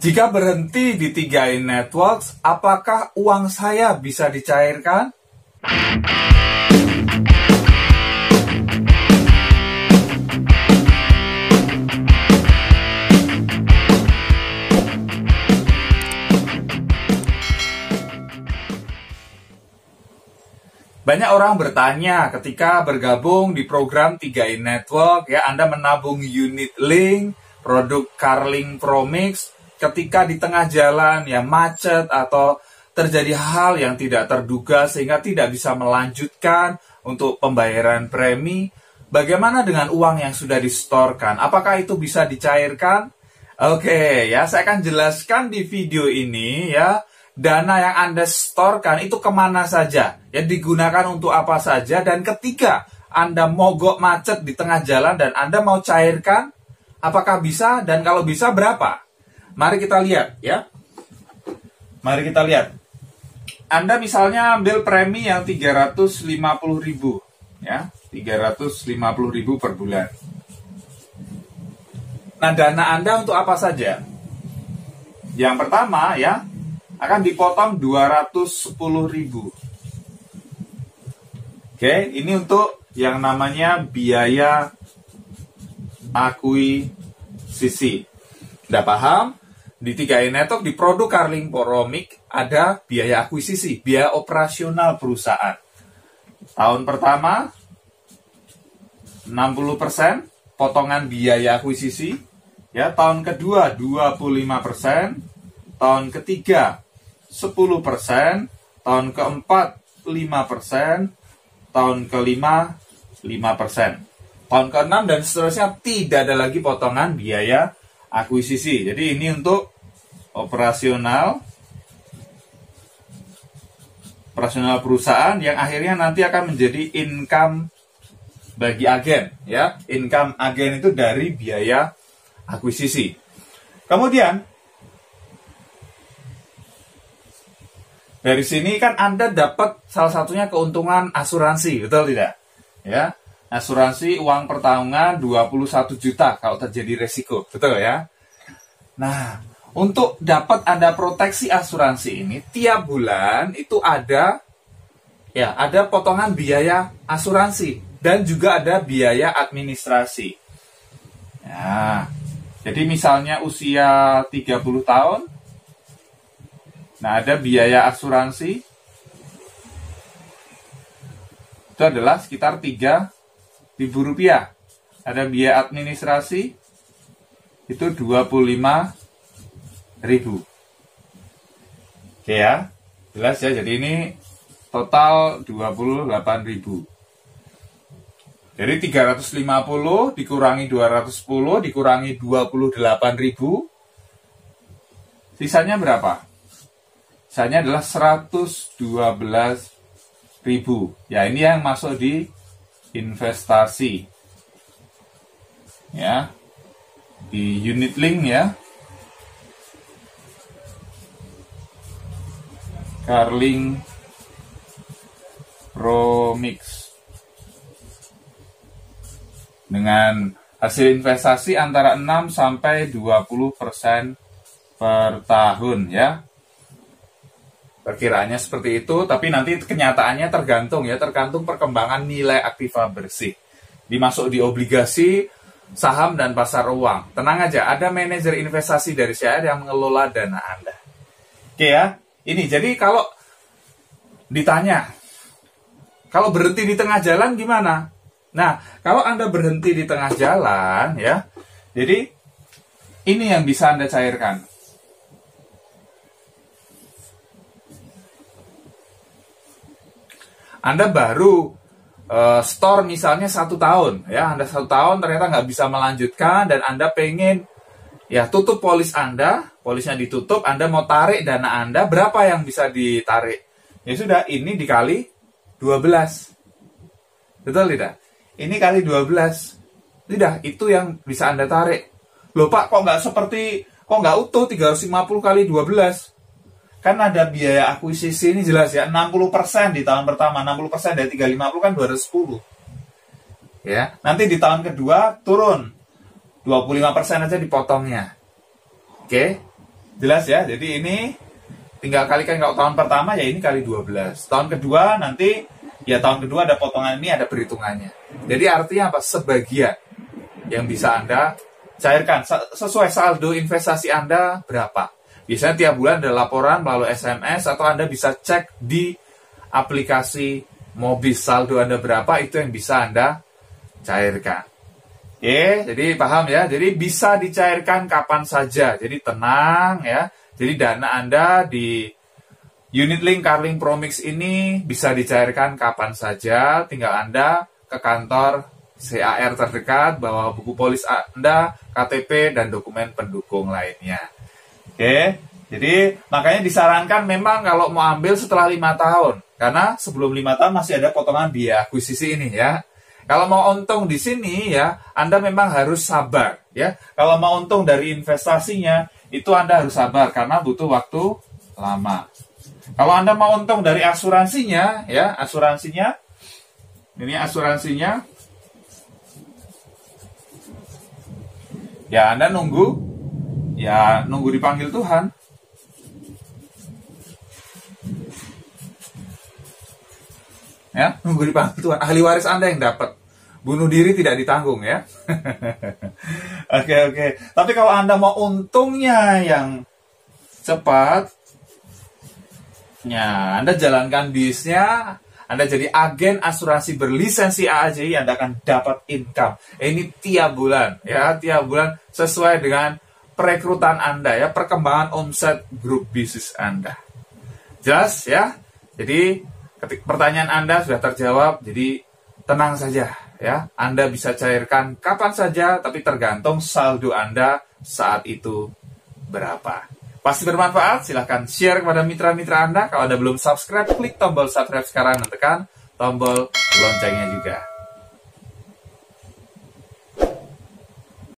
Jika berhenti di 3i Networks, apakah uang saya bisa dicairkan? Banyak orang bertanya ketika bergabung di program 3i Network, ya, Anda menabung unit link, produk Carling Promix, ketika di tengah jalan ya macet atau terjadi hal yang tidak terduga sehingga tidak bisa melanjutkan untuk pembayaran premi, bagaimana dengan uang yang sudah disetorkan? Apakah itu bisa dicairkan? Oke, ya, saya akan jelaskan di video ini ya. Dana yang Anda setorkan itu kemana saja, ya, digunakan untuk apa saja, dan ketika Anda mogok macet di tengah jalan dan Anda mau cairkan, apakah bisa, dan kalau bisa berapa? Mari kita lihat, ya. Mari kita lihat. Anda misalnya ambil premi yang 350.000, ya, 350.000 per bulan. Nah, dana Anda untuk apa saja? Yang pertama, ya, akan dipotong 210.000. Oke, ini untuk yang namanya biaya akuisisi. Udah paham? Di 3i Network, di produk Carling Promix ada biaya akuisisi, biaya operasional perusahaan. Tahun pertama 60% potongan biaya akuisisi, ya. Tahun kedua 25%, tahun ketiga 10%, tahun keempat 5%, tahun kelima 5%, tahun keenam dan seterusnya tidak ada lagi potongan biaya akuisisi. Jadi ini untuk operasional perusahaan yang akhirnya nanti akan menjadi income bagi agen, ya. Income agen itu dari biaya akuisisi. Kemudian dari sini kan Anda dapat salah satunya keuntungan asuransi, betul tidak? Ya, asuransi uang pertahunan 21 juta kalau terjadi resiko, betul ya? Nah, untuk dapat Anda proteksi asuransi ini, tiap bulan itu ada potongan biaya asuransi dan juga ada biaya administrasi. Nah, jadi misalnya usia 30 tahun, nah, ada biaya asuransi itu adalah sekitar Rp3.000. Ada biaya administrasi itu Rp25.000. Oke ya, jelas ya. Jadi ini total Rp28.000. Jadi 350 dikurangi 210 dikurangi 28.000, sisanya berapa? Sisanya adalah 112.000. Ya, ini yang masuk di investasi. Ya. Di unit link, ya. Carling Promix. Dengan hasil investasi antara 6 sampai 20% per tahun, ya. Perkiraannya seperti itu, tapi nanti kenyataannya tergantung perkembangan nilai aktiva bersih. Dimasuk di obligasi, saham, dan pasar uang. Tenang aja, ada manajer investasi dari CR yang mengelola dana Anda. Oke ya, ini jadi kalau ditanya, kalau berhenti di tengah jalan gimana? Nah, kalau Anda berhenti di tengah jalan, ya, jadi ini yang bisa Anda cairkan. Anda baru store misalnya 1 tahun, ya, Anda 1 tahun ternyata nggak bisa melanjutkan dan Anda pengen ya tutup polis Anda, polisnya ditutup, Anda mau tarik dana Anda, berapa yang bisa ditarik? Ya sudah, ini dikali 12, betul tidak? Ini kali 12, tidak, itu yang bisa Anda tarik. Loh Pak, kok nggak utuh 350 kali 12? Kan ada biaya akuisisi ini jelas ya, 60% di tahun pertama, 60% dari 350 kan 210. Ya, nanti di tahun kedua turun 25% aja dipotongnya. Oke. Jelas ya? Jadi ini tinggal kalikan, kalau tahun pertama ya ini kali 12. Tahun kedua nanti, ya tahun kedua ada potongan ini, ada perhitungannya. Jadi artinya apa? Sebagian yang bisa Anda cairkan. Sesuai saldo investasi Anda berapa. Biasanya tiap bulan ada laporan melalui SMS, atau Anda bisa cek di aplikasi Mobis. Saldo Anda berapa, itu yang bisa Anda cairkan. Oke, jadi paham ya? Jadi bisa dicairkan kapan saja. Jadi tenang ya. Jadi dana Anda di Unit Link Carling Promix ini bisa dicairkan kapan saja. Tinggal Anda ke kantor CAR terdekat, bawa buku polis Anda, KTP, dan dokumen pendukung lainnya. Oke, jadi makanya disarankan memang kalau mau ambil setelah 5 tahun. Karena sebelum 5 tahun masih ada potongan biaya akuisisi ini ya. Kalau mau untung di sini ya, Anda memang harus sabar ya. Kalau mau untung dari investasinya, itu Anda harus sabar karena butuh waktu lama. Kalau Anda mau untung dari asuransinya ya, ini asuransinya. Ya Anda nunggu dipanggil Tuhan. Ya, nunggu dipanggil Tuhan. Ahli waris Anda yang dapat. Bunuh diri tidak ditanggung ya. Oke. Tapi kalau Anda mau untungnya yang cepat, ya Anda jalankan bisnisnya, Anda jadi agen asuransi berlisensi AAJI, Anda akan dapat income. Ini tiap bulan ya, tiap bulan sesuai dengan perekrutan Anda ya, perkembangan omset grup bisnis Anda. Jelas ya? Jadi pertanyaan Anda sudah terjawab, jadi tenang saja ya. Anda bisa cairkan kapan saja, tapi tergantung saldo Anda saat itu berapa. Pasti bermanfaat, silahkan share kepada mitra-mitra Anda. Kalau Anda belum subscribe, klik tombol subscribe sekarang dan tekan tombol loncengnya juga.